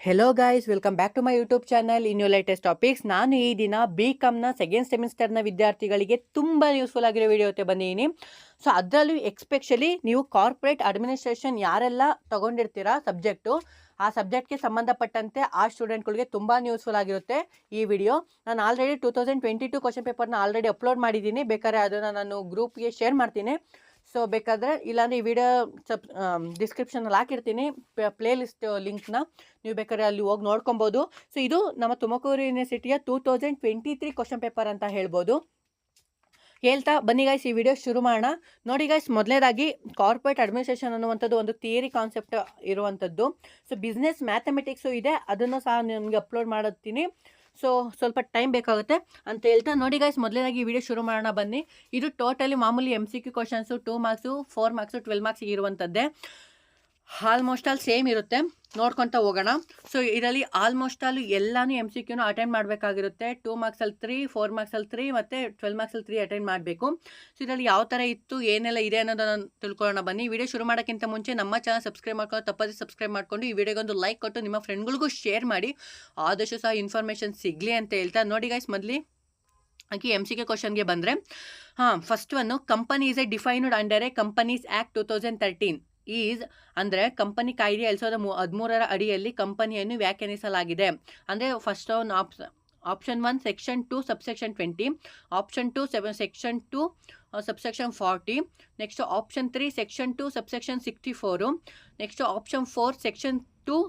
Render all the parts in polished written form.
Hello guys, welcome back to my YouTube channel in you latest topics. ನಾನು ಈ ದಿನ BComನ second ಸೆಮಿಸ್ಟರ್ನ ವಿದ್ಯಾರ್ಥಿಗಳಿಗೆ ತುಂಬ ಯೂಸ್ಫುಲ್ ಆಗಿರೋ ವಿಡಿಯೋ ಜೊತೆ ಬಂದಿದ್ದೀನಿ. ಸೊ ಅದರಲ್ಲೂ ಎಕ್ಸ್ಪೆಷಲಿ ನೀವು ಕಾರ್ಪೊರೇಟ್ ಅಡ್ಮಿನಿಸ್ಟ್ರೇಷನ್ ಯಾರೆಲ್ಲ ತಗೊಂಡಿರ್ತೀರಾ ಸಬ್ಜೆಕ್ಟು, ಆ ಸಬ್ಜೆಕ್ಟ್ಗೆ ಸಂಬಂಧಪಟ್ಟಂತೆ ಆ ಸ್ಟೂಡೆಂಟ್ಗಳಿಗೆ ತುಂಬ ಯೂಸ್ಫುಲ್ ಆಗಿರುತ್ತೆ ಈ ವಿಡಿಯೋ. ನಾನು ಆಲ್ರೆಡಿ 2022 ಕ್ವಶನ್ ಪೇಪರ್ನ ಆಲ್ರೆಡಿ ಅಪ್ಲೋಡ್ ಮಾಡಿದ್ದೀನಿ. ಬೇಕಾದ್ರೆ ಅದನ್ನು ನಾನು ಗ್ರೂಪ್ಗೆ ಶೇರ್ ಮಾಡ್ತೀನಿ. ಸೊ ಬೇಕಾದರೆ ಇಲ್ಲಾಂದರೆ ಈ ವಿಡಿಯೋ ಡಿಸ್ಕ್ರಿಪ್ಷನಲ್ಲಿ ಹಾಕಿರ್ತೀನಿ ಪ್ಲೇ ಲಿಸ್ಟ್ ಲಿಂಕ್ನ, ನೀವು ಬೇಕಾದ್ರೆ ಅಲ್ಲಿ ಹೋಗಿ ನೋಡ್ಕೊಬೋದು. ಸೊ ಇದು ನಮ್ಮ ತುಮಕೂರು ಯೂನಿವರ್ಸಿಟಿಯ 2023 ಕ್ವಶನ್ ಪೇಪರ್ ಅಂತ ಹೇಳ್ಬೋದು. ಹೇಳ್ತಾ ಬನ್ನಿ ಗೈಸ್, ಈ ವಿಡಿಯೋ ಶುರು ಮಾಡೋಣ. ನೋಡಿ ಗೈಸ್, ಮೊದಲನೇದಾಗಿ ಕಾರ್ಪೊರೇಟ್ ಅಡ್ಮಿನಿಸ್ಟ್ರೇಷನ್ ಅನ್ನುವಂಥದ್ದು ಒಂದು ಥಿಯರಿ ಕಾನ್ಸೆಪ್ಟ್ ಇರುವಂಥದ್ದು. ಸೊ ಬಿಸ್ನೆಸ್ ಮ್ಯಾಥಮೆಟಿಕ್ಸು ಇದೆ, ಅದನ್ನು ಸಹ ನಿಮಗೆ ಅಪ್ಲೋಡ್ ಮಾಡುತ್ತೀನಿ. ಸೊ ಸ್ವಲ್ಪ ಟೈಮ್ ಬೇಕಾಗುತ್ತೆ ಅಂತ ಹೇಳ್ತಾ ನೋಡಿ ಗೈಸ್, ಮೊದಲನೇದಾಗಿ ಈ ವಿಡಿಯೋ ಶುರು ಮಾಡೋಣ ಬನ್ನಿ. ಇದು ಟೋಟಲಿ ಮಾಮೂಲಿ MCQ ಕ್ವಶನ್ಸು 2 ಮಾರ್ಕ್ಸು 4 ಮಾರ್ಕ್ಸು 12 ಮಾರ್ಕ್ಸಿಗೆ ಇರುವಂಥದ್ದೇ. ಆಲ್ಮೋಸ್ಟ್ ಆಲ್ ಸೇಮ್ ಇರುತ್ತೆ, ನೋಡ್ಕೊತ ಹೋಗೋಣ. ಸೊ ಇದರಲ್ಲಿ ಆಲ್ಮೋಸ್ಟ್ ಆಲ್ ಎಲ್ಲಾನು MCQನ ಅಟೆಂಡ್ ಮಾಡಬೇಕಾಗಿರುತ್ತೆ. 2 ಮಾರ್ಕ್ಸಲ್ಲಿ 3, 4 ಮಾರ್ಕ್ಸಲ್ಲಿ 3 ಮತ್ತು 12 ಮಾರ್ಕ್ಸಲ್ಲಿ 3 ಅಟೆಂಡ್ ಮಾಡಬೇಕು. ಸೊ ಇದರಲ್ಲಿ ಯಾವ ಥರ ಇತ್ತು, ಏನೆಲ್ಲ ಇದೆ ಅನ್ನೋದನ್ನು ತಿಳ್ಕೊಳ್ಳೋಣ ಬನ್ನಿ. ವಿಡಿಯೋ ಶುರು ಮಾಡೋಕ್ಕಿಂತ ಮುಂಚೆ ನಮ್ಮ ಚಾನಲ್ ಸಬ್ಸ್ಕ್ರೈಬ್ ಮಾಡ್ಕೊಂಡು ತಪ್ಪದೇ ಸಬ್ಸ್ಕ್ರೈಬ್ ಮಾಡಿಕೊಂಡು ಈ ವಿಡಿಯೋಗೊಂದು ಲೈಕ್ ಕೊಟ್ಟು ನಿಮ್ಮ ಫ್ರೆಂಡ್ಗಳಿಗೂ ಶೇರ್ ಮಾಡಿ, ಆದಷ್ಟು ಸಹ ಇನ್ಫಾರ್ಮೇಷನ್ ಸಿಗಲಿ ಅಂತ ಹೇಳ್ತಾ ನೋಡಿ ಗೈಸ್, ಮೊದಲು ಹಾಗೆ MCQ ಕ್ವಶನ್ಗೆ ಬಂದರೆ, first one, company is A defined under A companies act 2013 is ಅಂದರೆ ಕಂಪನಿ ಕಾಯ್ದೆ 2013 ಅಡಿಯಲ್ಲಿ ಕಂಪನಿಯನ್ನು ವ್ಯಾಖ್ಯಾನಿಸಲಾಗಿದೆ. ಅಂದರೆ first option 1 section 2 subsection 20, option 2 section 2 subsection 40, next option 3 section 2 subsection 64, next option 4 section 2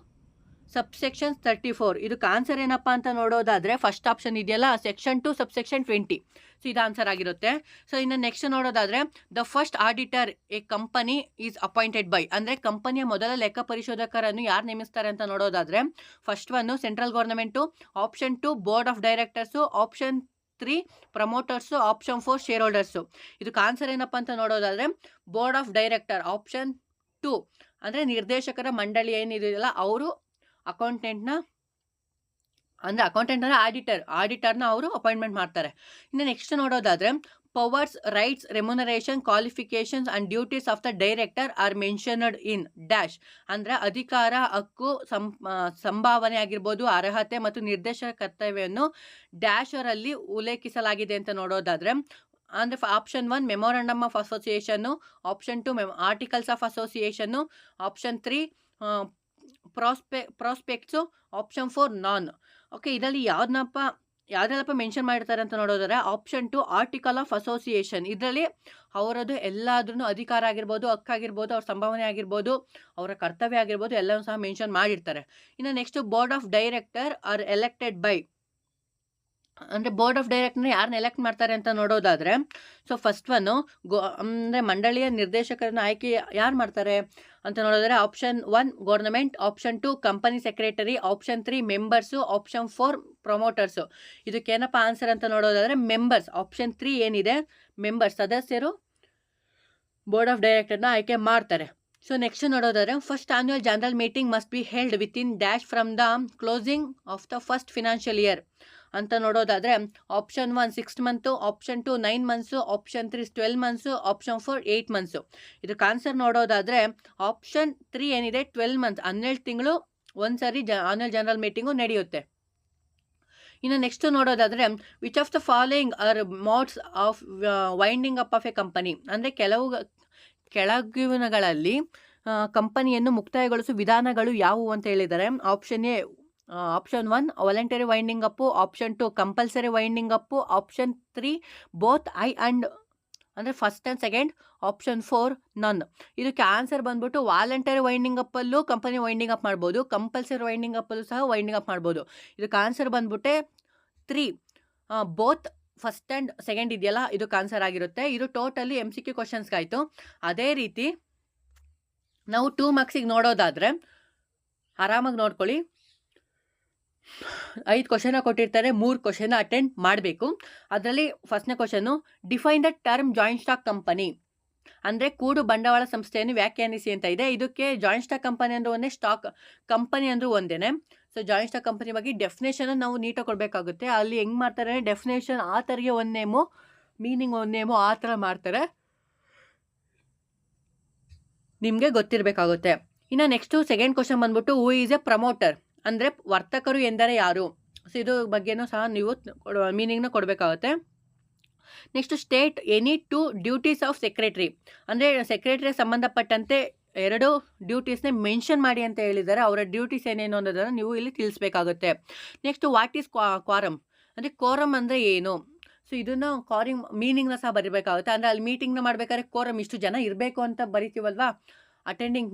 subsection 34. ಇದಕ್ಕೆ ಆನ್ಸರ್ ಏನಪ್ಪ ಅಂತ ನೋಡೋದಾದರೆ, ಫಸ್ಟ್ ಆಪ್ಷನ್ ಇದೆಯಲ್ಲ ಸೆಕ್ಷನ್ 2 ಸಬ್ಸೆಕ್ಷನ್ 20, ಸೊ ಇದು ಆನ್ಸರ್ ಆಗಿರುತ್ತೆ. ಸೊ ಇನ್ನು ನೆಕ್ಸ್ಟ್ ನೋಡೋದಾದರೆ, the first auditor A company is appointed by, ಅಂದರೆ ಕಂಪನಿಯ ಮೊದಲ ಲೆಕ್ಕ ಪರಿಶೋಧಕರನ್ನು ಯಾರು ನೇಮಿಸ್ತಾರೆ ಅಂತ ನೋಡೋದಾದರೆ, first one central government, option 2 board of directors, option 3 promoters, option 4 share holders. ಇದಕ್ಕೆ ಆನ್ಸರ್ ಏನಪ್ಪ ಅಂತ ನೋಡೋದಾದರೆ, ಬೋರ್ಡ್ ಆಫ್ ಡೈರೆಕ್ಟರ್ ಆಪ್ಷನ್ 2, ಅಂದರೆ ನಿರ್ದೇಶಕರ ಮಂಡಳಿ ಏನಿದೆಯಲ್ಲ ಅವರು ಅಕೌಂಟೆಂಟ್ನ ಆಡಿಟರ್ನ ಅವರು ಅಪಾಯಿಂಟ್ಮೆಂಟ್ ಮಾಡ್ತಾರೆ. ಇನ್ನು ನೆಕ್ಸ್ಟ್ ನೋಡೋದಾದರೆ, powers, rights, remuneration, qualifications and duties of the director are mentioned in dash, ಅಂದರೆ ಅಧಿಕಾರ, ಹಕ್ಕು, ಸಂಭಾವನೆ ಆಗಿರ್ಬೋದು, ಅರ್ಹತೆ ಮತ್ತು ನಿರ್ದೇಶಕ ಕರ್ತವ್ಯವನ್ನು ಡ್ಯಾಶರಲ್ಲಿ ಉಲ್ಲೇಖಿಸಲಾಗಿದೆ ಅಂತ ನೋಡೋದಾದರೆ, ಅಂದರೆ option 1 memorandum of association, option 2 articles of association, option 3 prospectus, option 4 none. Okay, ಇದರಲ್ಲಿ ಯಾವುದೆಲ್ಲಪ್ಪ ಮೆನ್ಷನ್ ಮಾಡಿರ್ತಾರೆ ಅಂತ ನೋಡೋದಾದ್ರೆ, ಆಪ್ಷನ್ 2 ಆರ್ಟಿಕಲ್ ಆಫ್ ಅಸೋಸಿಯೇಷನ್, ಇದರಲ್ಲಿ ಅವರದ್ದು ಎಲ್ಲಾದ್ರೂ ಅಧಿಕಾರ ಆಗಿರ್ಬೋದು, ಹಕ್ಕಾಗಿರ್ಬೋದು, ಅವ್ರ ಸಂಭಾವನೆ ಆಗಿರ್ಬೋದು, ಅವರ ಕರ್ತವ್ಯ ಆಗಿರ್ಬೋದು, ಎಲ್ಲವೂ ಸಹ ಮೆನ್ಷನ್ ಮಾಡಿರ್ತಾರೆ. ಇನ್ನು next board of director R elected by, ಅಂದರೆ ಬೋರ್ಡ್ ಆಫ್ ಡೈರೆಕ್ಟರ್ನ ಯಾರನ್ನ ಎಲೆಕ್ಟ್ ಮಾಡ್ತಾರೆ ಅಂತ ನೋಡೋದಾದರೆ, ಸೊ ಫಸ್ಟ್ ಒನ್ನು ಅಂದರೆ ಮಂಡಳಿಯ ನಿರ್ದೇಶಕರನ್ನ ಆಯ್ಕೆ ಯಾರು ಮಾಡ್ತಾರೆ ಅಂತ ನೋಡೋದಾದರೆ, option 1 government, option 2 company secretary, option 3 members, option 4 promoters. ಇದಕ್ಕೇನಪ್ಪ ಆನ್ಸರ್ ಅಂತ ನೋಡೋದಾದರೆ ಮೆಂಬರ್ಸ್, ಆಪ್ಷನ್ 3 ಏನಿದೆ ಮೆಂಬರ್ಸ್, ಸದಸ್ಯರು ಬೋರ್ಡ್ ಆಫ್ ಡೈರೆಕ್ಟರ್ನ ಆಯ್ಕೆ ಮಾಡ್ತಾರೆ. ಸೊ ನೆಕ್ಸ್ಟ್ ನೋಡೋದಾದರೆ, first annual general meeting must be held within dash from the closing of the first financial year ಅಂತ ನೋಡೋದಾದರೆ, option 1 6 months, option 2 9 months, option 3 12 months, option 4 8 months. ಇದಕ್ಕೆ answer ನೋಡೋದಾದರೆ option 3 ಏನಿದೆ 12 months, 12 ತಿಂಗಳು ಒಂದ್ಸರಿ ಆನ್ಯುವಲ್ ಜನರಲ್ ಮೀಟಿಂಗು ನಡೆಯುತ್ತೆ. ಇನ್ನು next ನೋಡೋದಾದರೆ, which of the following are modes of winding up of a company, ಅಂದರೆ ಕೆಳಗಿನಗಳಲ್ಲಿ ಕಂಪನಿಯನ್ನು ಮುಕ್ತಾಯಗೊಳಿಸುವ ವಿಧಾನಗಳು ಯಾವುವು ಅಂತ ಹೇಳಿದ್ದಾರೆ. Option 1 voluntary winding up, option 2 compulsory winding up, option 3 both I and ಅಂದರೆ first and second, option 4 none. ಇದಕ್ಕೆ ಆನ್ಸರ್ ಬಂದ್ಬಿಟ್ಟು ವಾಲಂಟರಿ ವೈಂಡಿಂಗ್ ಅಪ್ಪಲ್ಲೂ ಕಂಪನಿ ವೈಂಡಿಂಗ್ ಅಪ್ ಮಾಡ್ಬೋದು, ಕಂಪಲ್ಸರಿ ವೈಂಡಿಂಗ್ ಅಪ್ಪಲ್ಲೂ ಸಹ ವೈಂಡಿಂಗ್ ಅಪ್ ಮಾಡ್ಬೋದು. ಇದಕ್ಕೆ ಆನ್ಸರ್ ಬಂದ್ಬಿಟ್ಟೆ 3 ಬೋತ್ ಫಸ್ಟ್ ಆ್ಯಂಡ್ ಸೆಕೆಂಡ್ ಇದೆಯಲ್ಲ, ಇದಕ್ಕೆ ಆನ್ಸರ್ ಆಗಿರುತ್ತೆ. ಇದು ಟೋಟಲಿ MCQ ಕ್ವಶನ್ಸ್ಗಾಯಿತು. ಅದೇ ರೀತಿ ನಾವು 2 ಮಾರ್ಕ್ಸಿಗೆ ನೋಡೋದಾದರೆ ಆರಾಮಾಗಿ ನೋಡ್ಕೊಳ್ಳಿ, 5 ಕ್ವಶನ ಕೊಟ್ಟಿರ್ತಾರೆ, 3 ಕ್ವಶನ ಅಟೆಂಡ್ ಮಾಡಬೇಕು. ಅದರಲ್ಲಿ ಫಸ್ಟ್ನೇ question, define the term joint stock company, ಅಂದರೆ ಕೂಡು ಬಂಡವಾಳ ಸಂಸ್ಥೆಯನ್ನು ವ್ಯಾಖ್ಯಾನಿಸಿ ಅಂತ ಇದೆ. ಇದಕ್ಕೆ ಜಾಯಿಂಟ್ ಸ್ಟಾಕ್ ಕಂಪನಿ ಅಂದ್ರೆ ಒಂದೇ, ಸ್ಟಾಕ್ ಕಂಪನಿ ಅಂದರೂ ಒಂದೇ. ಸೊ ಜಾಯಿಂಟ್ ಸ್ಟಾಕ್ ಕಂಪನಿ ಬಗ್ಗೆ ಡೆಫಿನೇಷನ್ ನಾವು ನೀಟಾಗಿ ಕೊಡಬೇಕಾಗುತ್ತೆ. ಅಲ್ಲಿ ಹೆಂಗೆ ಮಾಡ್ತಾರೆ, ಡೆಫಿನೇಷನ್ ಆ ಥರಿಗೆ ಒಂದು ನೇಮು, ಮೀನಿಂಗ್ ಒಂದು ನೇಮು, ಆ ಥರ ಮಾಡ್ತಾರೆ, ನಿಮಗೆ ಗೊತ್ತಿರಬೇಕಾಗುತ್ತೆ. ಇನ್ನು ನೆಕ್ಸ್ಟು ಸೆಕೆಂಡ್ ಕ್ವಶನ್ ಬಂದ್ಬಿಟ್ಟು, ಹೂ ಈಸ್ ಎ ಪ್ರಮೋಟರ್, ಅಂದರೆ ವರ್ತಕರು ಎಂದರೆ ಯಾರು? ಸೊ ಇದು ಬಗ್ಗೆನೂ ಸಹ ನೀವು ಮೀನಿಂಗ್ನ ಕೊಡಬೇಕಾಗುತ್ತೆ. Next state any 2 duties of secretary, ಅಂದರೆ ಸೆಕ್ರೆಟರಿಗೆ ಸಂಬಂಧಪಟ್ಟಂತೆ 2 ಡ್ಯೂಟೀಸ್ನ ಮೆನ್ಷನ್ ಮಾಡಿ ಅಂತ ಹೇಳಿದ್ದಾರೆ. ಅವರ ಡ್ಯೂಟೀಸ್ ಏನೇನು ಅನ್ನೋದನ್ನು ನೀವು ಇಲ್ಲಿ ತಿಳಿಸ್ಬೇಕಾಗುತ್ತೆ. ನೆಕ್ಸ್ಟ್ ವಾಟ್ ಈಸ್ ಕ್ವಾರಮ್, ಅಂದರೆ ಕೋರಮ್ ಅಂದರೆ ಏನು? ಸೊ ಇದನ್ನು ಮೀನಿಂಗ್ನ ಸಹ ಬರೀಬೇಕಾಗುತ್ತೆ. ಅಂದರೆ ಅಲ್ಲಿ ಮೀಟಿಂಗ್ನ ಮಾಡಬೇಕಾದ್ರೆ ಕೋರಮ್ ಇಷ್ಟು ಜನ ಇರಬೇಕು ಅಂತ ಬರಿತೀವಲ್ವಾ,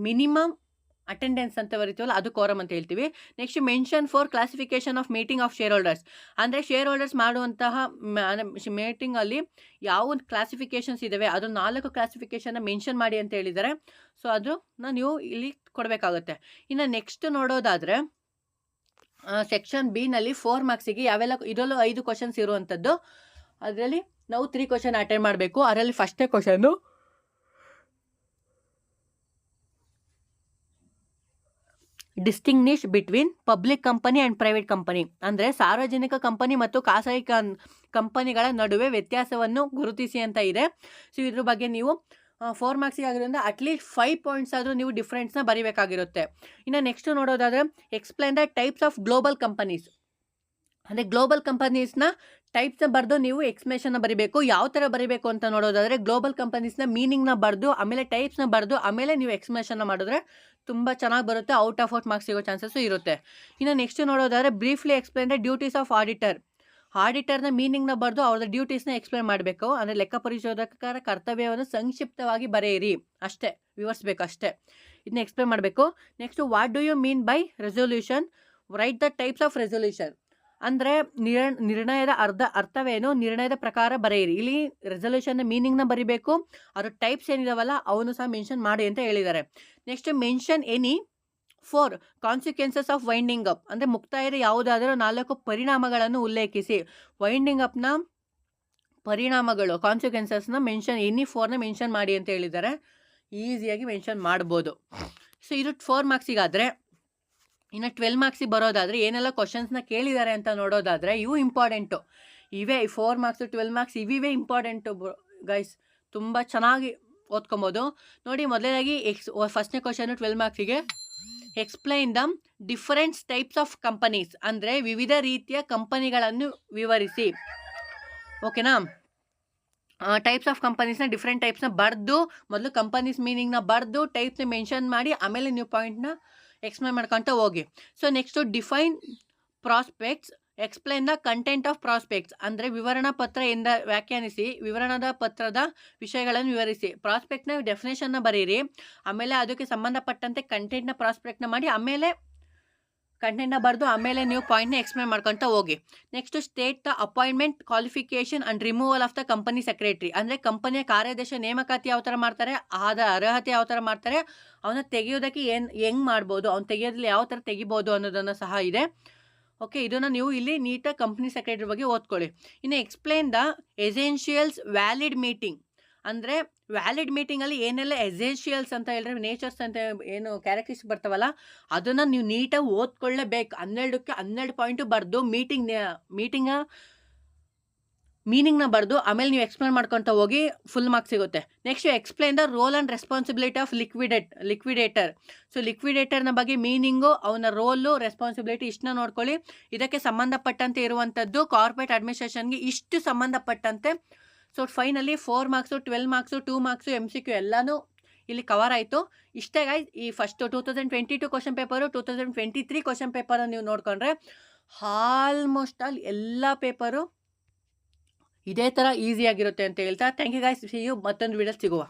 ಮಿನಿಮಮ್ ಅಟೆಂಡೆನ್ಸ್ ಅಂತ ಬರಿತೀವಲ್ಲ, ಅದು ಕೋರಮ್ ಅಂತ ಹೇಳ್ತೀವಿ. Next mention for classification of meeting of share holders, ಅಂದರೆ ಶೇರ್ ಹೋಲ್ಡರ್ಸ್ ಮಾಡುವಂತಹ ಮೀಟಿಂಗಲ್ಲಿ ಯಾವ ಕ್ಲಾಸಿಫಿಕೇಶನ್ಸ್ ಇದ್ದಾವೆ ಅದು 4 ಕ್ಲಾಸಿಫಿಕೇಶನ್ನ ಮೆನ್ಷನ್ ಮಾಡಿ ಅಂತ ಹೇಳಿದ್ದಾರೆ. ಸೊ ಅದನ್ನ ನೀವು ಇಲ್ಲಿ ಕೊಡಬೇಕಾಗುತ್ತೆ. ಇನ್ನು ನೆಕ್ಸ್ಟ್ ನೋಡೋದಾದರೆ ಸೆಕ್ಷನ್ ಬಿ ನಲ್ಲಿ 4 ಮಾರ್ಕ್ಸಿಗೆ ಯಾವೆಲ್ಲ, ಇದರಲ್ಲೂ 5 ಕ್ವಶನ್ಸ್ ಇರುವಂಥದ್ದು. ಅದರಲ್ಲಿ ನಾವು 3 ಕ್ವಶನ್ ಅಟೆಂಡ್ ಮಾಡಬೇಕು. ಅದರಲ್ಲಿ ಫಸ್ಟೇ question distinguish between public company and private company, ಅಂದರೆ ಸಾರ್ವಜನಿಕ ಕಂಪನಿ ಮತ್ತು ಖಾಸಗಿ ಕಂಪನಿಗಳ ನಡುವೆ ವ್ಯತ್ಯಾಸವನ್ನು ಗುರುತಿಸಿ ಅಂತ ಇದೆ. ಸೊ ಇದ್ರ ಬಗ್ಗೆ ನೀವು 4 ಮಾರ್ಕ್ಸಿಗೆ ಆಗಿರೋದ್ರಿಂದ ಅಟ್ಲೀಸ್ಟ್ 5 ಪಾಯಿಂಟ್ಸ್ ಆದರೂ ನೀವು ಡಿಫ್ರೆನ್ಸ್ನ ಬರೀಬೇಕಾಗಿರುತ್ತೆ. ಇನ್ನು ನೆಕ್ಸ್ಟ್ ನೋಡೋದಾದರೆ explain the types of global companies, ಅಂದರೆ ಗ್ಲೋಬಲ್ ಕಂಪನೀಸ್ನ ಟೈಪ್ಸ್ನ ಬರೆದು ನೀವು ಎಕ್ಸ್ಪ್ಲೇಷನ್ನ ಬರೀಬೇಕು. ಯಾವ ಥರ ಬರೀಬೇಕು ಅಂತ ನೋಡೋದಾದರೆ ಗ್ಲೋಬಲ್ ಕಂಪನೀಸ್ನ ಮೀನಿಂಗ್ನ ಬರೆದು ಆಮೇಲೆ ಟೈಪ್ಸ್ನ ಬರೆದು ಆಮೇಲೆ ನೀವು ಎಕ್ಸ್ಪ್ಲೇಷನ್ನ ಮಾಡಿದ್ರೆ ತುಂಬ ಚೆನ್ನಾಗಿ ಬರುತ್ತೆ. ಔಟ್ ಆಫ್ ಮಾರ್ಕ್ಸ್ ಸಿಗೋ ಚಾನ್ಸಸ್ಸು ಇರುತ್ತೆ. ಇನ್ನು ನೆಕ್ಸ್ಟ್ ನೋಡೋದಾದರೆ briefly explain the duties of ಆಡಿಟರ್ನ ಮೀನಿಂಗ್ನ ಬರೆದು ಅವ್ರದ್ದು ಡ್ಯೂಟೀಸ್ನ ಎಕ್ಸ್ಪ್ಲೇನ್ ಮಾಡಬೇಕು. ಅಂದರೆ ಲೆಕ್ಕ ಪರಿಶೋಧಕರ ಕರ್ತವ್ಯವನ್ನು ಸಂಕ್ಷಿಪ್ತವಾಗಿ ಬರೆಯಿರಿ, ಅಷ್ಟೇ ವಿವರಿಸಬೇಕು ಅಷ್ಟೇ, ಇದನ್ನ ಎಕ್ಸ್ಪ್ಲೇನ್ ಮಾಡಬೇಕು. Next what do you mean by resolution, right the types of resolution, ಅಂದರೆ ನಿರ್ಣಯದ ಅರ್ಥವೇನು, ನಿರ್ಣಯದ ಪ್ರಕಾರ ಬರೆಯಿರಿ. ಇಲ್ಲಿ ರೆಸೊಲ್ಯೂಷನ್ನ ಮೀನಿಂಗ್ನ ಬರೀಬೇಕು, ಅದ್ರ ಟೈಪ್ಸ್ ಏನಿದಾವಲ್ಲ ಅವನು ಸಹ ಮೆನ್ಷನ್ ಮಾಡಿ ಅಂತ ಹೇಳಿದ್ದಾರೆ. Next mention any 4 consequences of winding up, ಅಂದರೆ ಮುಕ್ತಾಯದ ಯಾವುದಾದರೂ 4 ಪರಿಣಾಮಗಳನ್ನು ಉಲ್ಲೇಖಿಸಿ. ವೈಂಡಿಂಗ್ ಅಪ್ನ ಪರಿಣಾಮಗಳು ಕಾನ್ಸಿಕ್ವೆನ್ಸಸ್ನ ಎನಿ 4ನ ಮೆನ್ಷನ್ ಮಾಡಿ ಅಂತ ಹೇಳಿದ್ದಾರೆ. ಈಸಿಯಾಗಿ ಮೆನ್ಷನ್ ಮಾಡ್ಬೋದು. ಸೊ ಇದು 4 ಮಾರ್ಕ್ಸಿಗಾದರೆ. ಇನ್ನು 12 ಮಾರ್ಕ್ಸಿಗೆ ಬರೋದಾದರೆ ಏನೆಲ್ಲ ಕ್ವಶನ್ಸ್ನ ಕೇಳಿದ್ದಾರೆ ಅಂತ ನೋಡೋದಾದರೆ ಇವು ಇಂಪಾರ್ಟೆಂಟು, ಇವೇ 4 ಮಾರ್ಕ್ಸು 12 ಮಾರ್ಕ್ಸ್ ಇವೇ ಇಂಪಾರ್ಟೆಂಟು ಗೈಸ್, ತುಂಬ ಚೆನ್ನಾಗಿ ಓದ್ಕೊಬೋದು ನೋಡಿ. ಮೊದಲನೇದಾಗಿ ಫಸ್ಟ್ನೇ ಕ್ವಶನು 12 ಮಾರ್ಕ್ಸಿಗೆ explain the different types of companies, ಅಂದರೆ ವಿವಿಧ ರೀತಿಯ ಕಂಪನಿಗಳನ್ನು ವಿವರಿಸಿ. ಓಕೆನಾ, ಟೈಪ್ಸ್ ಆಫ್ ಕಂಪನೀಸ್ನ ಡಿಫ್ರೆಂಟ್ ಟೈಪ್ಸ್ನ ಬರೆದು ಮೊದಲು ಕಂಪನೀಸ್ ಮೀನಿಂಗ್ನ ಬರೆದು ಟೈಪ್ಸ್ನ ಮೆನ್ಷನ್ ಮಾಡಿ ಆಮೇಲೆ ನೀವು ಪಾಯಿಂಟ್ನ ಎಕ್ಸ್ಪ್ಲೈನ್ ಮಾಡ್ಕೊತ ಹೋಗಿ. So next define prospects, explain the content of prospects, ಅಂದರೆ ವಿವರಣಾ ಪತ್ರ ಎಂದ ವ್ಯಾಖ್ಯಾನಿಸಿ ವಿವರಣದ ಪತ್ರದ ವಿಷಯಗಳನ್ನು ವಿವರಿಸಿ. ಪ್ರಾಸ್ಪೆಕ್ಟ್ನ ಡೆಫಿನೇಷನ್ನ ಬರೀರಿ, ಆಮೇಲೆ ಅದಕ್ಕೆ ಸಂಬಂಧಪಟ್ಟಂತೆ ಕಂಟೆಂಟ್ನ ಪ್ರಾಸ್ಪೆಕ್ಟ್ನ ಮಾಡಿ ಆಮೇಲೆ ಕಂಟೆಂಟ್ನ ಬರೆದು ಆಮೇಲೆ ನೀವು ಪಾಯಿಂಟ್ನ ಎಕ್ಸ್ಪ್ಲೈನ್ ಮಾಡ್ಕೊತ ಹೋಗಿ. Next state the appointment qualification and removal of the company secretary, ಅಂದರೆ ಕಂಪನಿಯ ಕಾರ್ಯದರ್ಶಿ ನೇಮಕಾತಿ ಯಾವ ಥರ ಮಾಡ್ತಾರೆ, ಆದ ಅರ್ಹತೆ ಯಾವ ಥರ ಮಾಡ್ತಾರೆ, ಅವನ್ನ ತೆಗೆಯೋದಕ್ಕೆ ಹೆಂಗೆ ಮಾಡ್ಬೋದು, ಅವ್ನು ತೆಗೆಯೋದ್ರಲ್ಲಿ ಯಾವ ಥರ ತೆಗಿಬೋದು ಅನ್ನೋದನ್ನು ಸಹ ಇದೆ. ಓಕೆ, ಇದನ್ನು ನೀವು ಇಲ್ಲಿ ನೀಟಾಗಿ ಕಂಪ್ನಿ ಸೆಕ್ರೆಟರಿ ಬಗ್ಗೆ ಓದ್ಕೊಳ್ಳಿ. ಇನ್ನು explain the essentials valid meeting, ಅಂದರೆ ವ್ಯಾಲಿಡ್ ಮೀಟಿಂಗಲ್ಲಿ ಏನೆಲ್ಲ ಎಸೆನ್ಷಿಯಲ್ಸ್ ಅಂತ ಹೇಳಿದ್ರೆ ನೇಚರ್ಸ್ ಅಂತ ಏನು ಕ್ಯಾರೆಕ್ಟರಿಸ್ಟಿಕ್ಸ್ ಬರ್ತಾವಲ್ಲ ಅದನ್ನು ನೀವು ನೀಟಾಗಿ ಓದ್ಕೊಳ್ಳೇಬೇಕು. 12ಕ್ಕೆ 12 ಪಾಯಿಂಟು ಬರೆದು ಮೀನಿಂಗ್ನ ಬರೆದು ಆಮೇಲೆ ನೀವು ಎಕ್ಸ್ಪ್ಲೇನ್ ಮಾಡ್ಕೊತ ಹೋಗಿ ಫುಲ್ ಮಾರ್ಕ್ಸ್ ಸಿಗುತ್ತೆ. Next explain the role and responsibility of liquidator. So ಲಿಕ್ವಿಡೇಟರ್ನ ಬಗ್ಗೆ ಮೀನಿಂಗು, ಅವನ ರೋಲು, ರೆಸ್ಪಾನ್ಸಿಬಿಲಿಟಿ ಇಷ್ಟನ್ನ ನೋಡ್ಕೊಳ್ಳಿ. ಇದಕ್ಕೆ ಸಂಬಂಧಪಟ್ಟಂತೆ ಇರುವಂಥದ್ದು ಕಾರ್ಪೊರೇಟ್ ಅಡ್ಮಿನಿಸ್ಟ್ರೇಷನ್ಗೆ ಇಷ್ಟು ಸಂಬಂಧಪಟ್ಟಂತೆ. So finally 4 marks 12 marks 2 marks MCQ ಎಲ್ಲನೂ ಇಲ್ಲಿ ಕವರ್ ಆಯಿತು. ಇಷ್ಟೇ ಗೈಸ್, ಈ ಫಸ್ಟು 2022 ಕ್ವಶನ್ ಪೇಪರು 2023 ಕ್ವಶನ್ ಪೇಪರನ್ನು ನೀವು ನೋಡಿಕೊಂಡ್ರೆ ಆಲ್ಮೋಸ್ಟ್ ಆಲ್ ಎಲ್ಲ ಪೇಪರು ಇದೇ ಥರ ಈಸಿಯಾಗಿರುತ್ತೆ ಅಂತ ಹೇಳ್ತಾ thank you guys. See you ಮತ್ತೊಂದು ವಿಡಿಯೋ ಸಿಗುವ.